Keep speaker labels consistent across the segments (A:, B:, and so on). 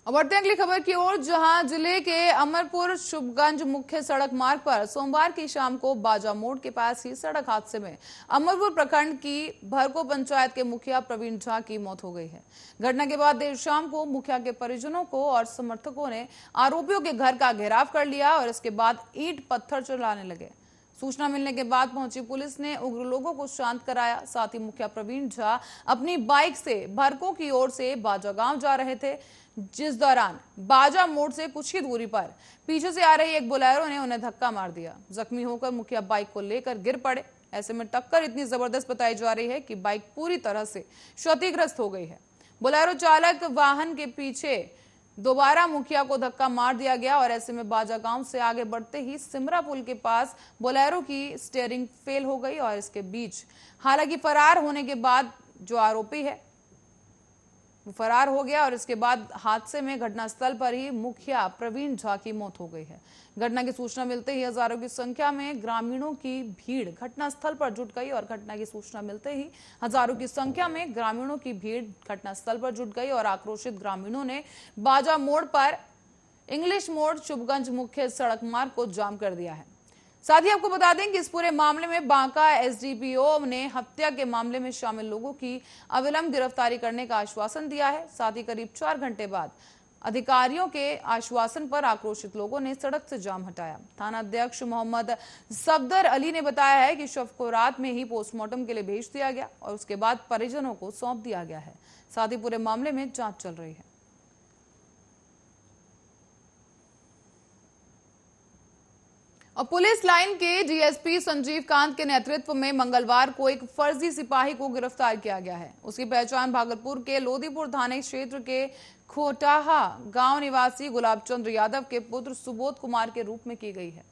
A: अब बढ़ते हैं अगली खबर की ओर, जहां जिले के अमरपुर शुभगंज मुख्य सड़क मार्ग पर सोमवार की शाम को बाजा मोड़ के पास ही सड़क हादसे में अमरपुर प्रखंड की भरको पंचायत के मुखिया प्रवीण झा की मौत हो गई है। घटना के बाद देर शाम को मुखिया के परिजनों को और समर्थकों ने आरोपियों के घर का घेराव कर लिया और इसके बाद ईंट पत्थर चलाने लगे। सूचना मिलने के बाद पहुंची पुलिस ने उग्र लोगों को शांत कराया। साथ ही मुखिया प्रवीण झा अपनी बाइक से भरको की ओर से बाजा गांव जा रहे थे, जिस दौरान बाजा मोड़ से कुछ ही दूरी पर पीछे से आ रही एक बोलेरो ने उन्हें धक्का मार दिया। जख्मी होकर मुखिया बाइक को लेकर गिर पड़े। ऐसे में टक्कर इतनी जबरदस्त बताई जा रही है कि बाइक पूरी तरह से क्षतिग्रस्त हो गई है। बोलेरो चालक वाहन के पीछे दोबारा मुखिया को धक्का मार दिया गया और ऐसे में बाजा गांव से आगे बढ़ते ही सिमरा पुल के पास बोलेरो की स्टीयरिंग फेल हो गई और इसके बीच हालांकि फरार होने के बाद जो आरोपी है वो फरार हो गया और इसके बाद हादसे में घटनास्थल पर ही मुखिया प्रवीण झा की मौत हो गई है। घटना की सूचना मिलते ही हजारों की संख्या में ग्रामीणों की भीड़ घटनास्थल पर जुट गई और घटना की सूचना मिलते ही हजारों की संख्या में ग्रामीणों की भीड़ घटनास्थल पर जुट गई और आक्रोशित ग्रामीणों ने बाजा मोड़ पर इंग्लिश मोड़ शुभगंज मुख्य सड़क मार्ग को जाम कर दिया है। साथ ही आपको बता दें कि इस पूरे मामले में बांका एसडीपीओ ने हत्या के मामले में शामिल लोगों की अविलंब गिरफ्तारी करने का आश्वासन दिया है। साथ ही करीब 4 घंटे बाद अधिकारियों के आश्वासन पर आक्रोशित लोगों ने सड़क से जाम हटाया। थाना अध्यक्ष मोहम्मद सफदर अली ने बताया है कि शव को रात में ही पोस्टमार्टम के लिए भेज दिया गया और उसके बाद परिजनों को सौंप दिया गया है। साथ ही पूरे मामले में जांच चल रही है। और पुलिस लाइन के डीएसपी संजीव कांत के नेतृत्व में मंगलवार को एक फर्जी सिपाही को गिरफ्तार किया गया है। उसकी पहचान भागलपुर के लोदीपुर थाने क्षेत्र के खोटाहा गांव निवासी गुलाबचंद्र यादव के पुत्र सुबोध कुमार के रूप में की गई है।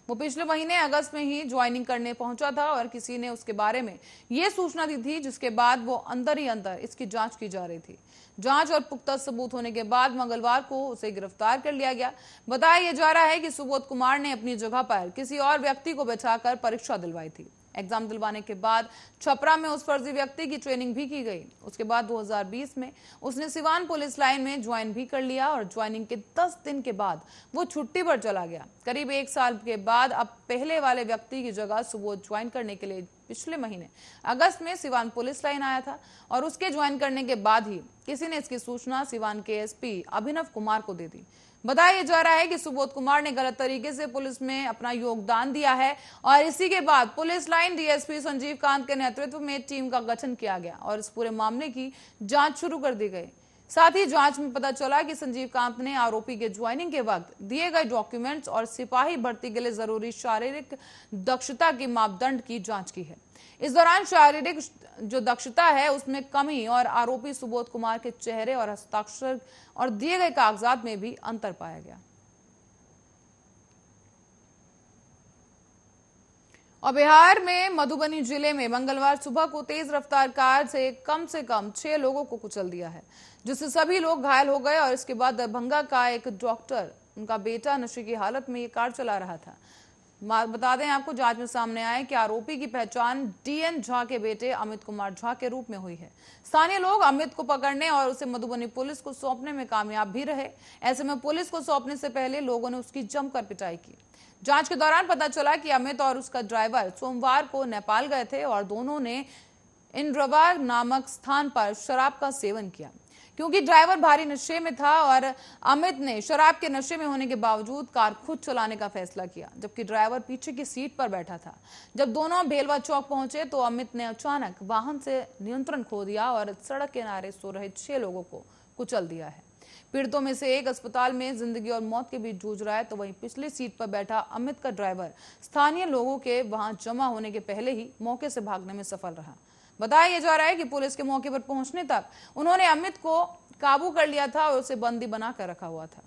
A: वो पिछले महीने अगस्त में ही ज्वाइनिंग करने पहुंचा था और किसी ने उसके बारे में ये सूचना दी थी, जिसके बाद वो अंदर ही अंदर इसकी जांच की जा रही थी। जांच और पुख्ता सबूत होने के बाद मंगलवार को उसे गिरफ्तार कर लिया गया। बताया जा रहा है कि सुबोध कुमार ने अपनी जगह पर किसी और व्यक्ति को बैठाकर परीक्षा दिलवाई थी। एग्जाम दिलवाने के बाद छपरा में उस फर्जी व्यक्ति की ट्रेनिंग भी की गई। उसके बाद 2020 में उसने सिवान पुलिस लाइन में ज्वाइन भी कर लिया और ज्वाइनिंग के 10 दिन के बाद वो छुट्टी पर चला गया। करीब 1 साल के बाद अब पहले वाले व्यक्ति की जगह सुबोध ज्वाइन करने के लिए पिछले महीने अगस्त में सिवान पुलिस लाइन आया था और उसके ज्वाइन करने के बाद ही किसी ने इसकी सूचना सिवान के एसपी अभिनव कुमार को दे दी। बताया जा रहा है कि सुबोध कुमार ने गलत तरीके से पुलिस में अपना योगदान दिया है और इसी के बाद police line DSP Sanjeev Kant के नेतृत्व में टीम का गठन किया गया और इस पूरे मामले की जांच शुरू कर दी गई। साथ ही जांच में पता चला कि संजीव कांत ने आरोपी के ज्वाइनिंग के वक्त दिए गए डॉक्यूमेंट्स और सिपाही भर्ती के लिए जरूरी शारीरिक दक्षता के मापदंड की जांच की है। इस दौरान शारीरिक जो दक्षता है उसमें कमी और आरोपी सुबोध कुमार के चेहरे और हस्ताक्षर और दिए गए कागजात में भी अंतर पाया गया। और बिहार में मधुबनी जिले में मंगलवार सुबह को तेज रफ्तार कार से कम 6 लोगों को कुचल दिया है, जिससे सभी लोग घायल हो गए और इसके बाद दरभंगा का एक डॉक्टर, उनका बेटा नशे की हालत में ये कार चला रहा था। बता दें आपको, जांच में सामने आया कि आरोपी की पहचान डीएन झा के बेटे अमित कुमार झा के रूप में हुई है। स्थानीय लोग अमित को पकड़ने और उसे मधुबनी पुलिस को सौंपने में कामयाब भी रहे। ऐसे में पुलिस को सौंपने से पहले लोगों ने उसकी जमकर पिटाई की। जांच के दौरान पता चला कि अमित और उसका ड्राइवर सोमवार को नेपाल गए थे और दोनों ने इंद्रवा नामक स्थान पर शराब का सेवन किया। क्योंकि ड्राइवर भारी नशे में था और अमित ने शराब के नशे में होने के बावजूद कार खुद चलाने का फैसला किया, जबकि ड्राइवर पीछे की सीट पर बैठा था। जब दोनों भेलवा चौक पहुंचे तो अमित ने अचानक वाहन से नियंत्रण खो दिया और सड़क किनारे सो रहे 6 लोगों को कुचल दिया है। पीड़ितों में से एक अस्पताल में जिंदगी और मौत के बीच जूझ रहा है, तो वहीं पिछली सीट पर बैठा अमित का ड्राइवर स्थानीय लोगों के वहां जमा होने के पहले ही मौके से भागने में सफल रहा। बताया जा रहा है कि पुलिस के मौके पर पहुंचने तक उन्होंने अमित को काबू कर लिया था और उसे बंदी बनाकर रखा हुआ था।